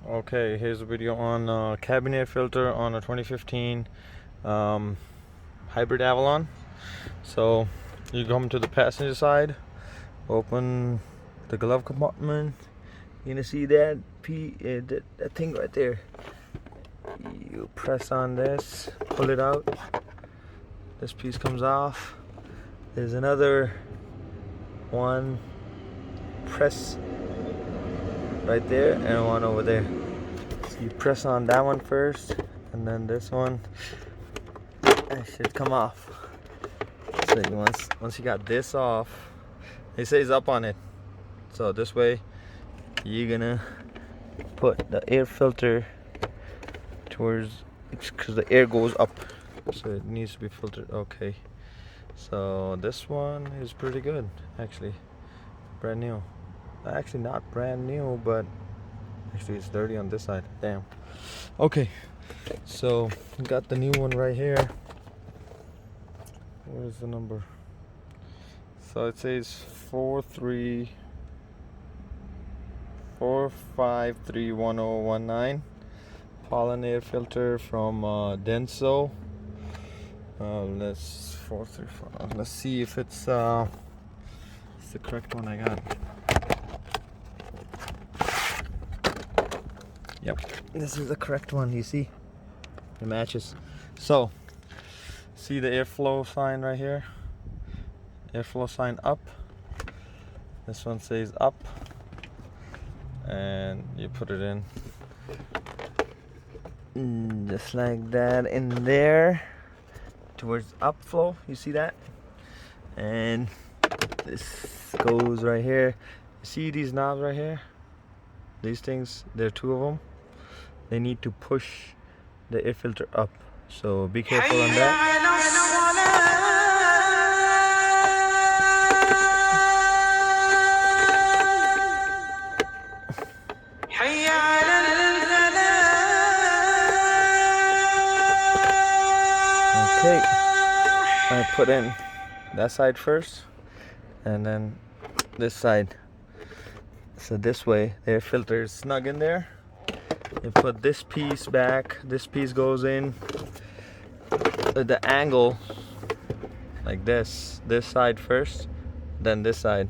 Okay, here's a video on cabin air filter on a 2015 hybrid Avalon. So you come to the passenger side, open the glove compartment. You're gonna see that that thing right there. You press on this, pull it out. This piece comes off. There's another one. Press right there and one over there. So you press on that one first, and then this one. It should come off. So once you got this off, it says up on it. So this way, you're gonna put the air filter towards, because the air goes up, so it needs to be filtered. Okay. So this one is pretty good, actually, brand new. Actually not brand new, but actually it's dirty on this side. Damn. Okay, so got the new one right here. Where's the number? So it says 4531019 pollen air filter from Denso. Let's see if it's the correct one I got. Yep, this is the correct one. You see, it matches. So, see the airflow sign right here? Airflow sign up. This one says up, and you put it in just like that in there towards upflow. You see that? And this goes right here. You see these knobs right here? These things, there are two of them. They need to push the air filter up, so be careful on that. Okay, I put in that side first, and then this side. So this way, the air filter is snug in there. You put this piece back, this piece goes in at the angle like this side first, then this side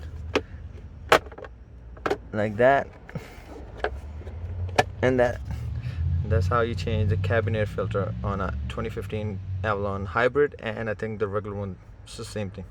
like that, and that's how you change the cabin air filter on a 2015 Avalon hybrid, and I think the regular one is the same thing.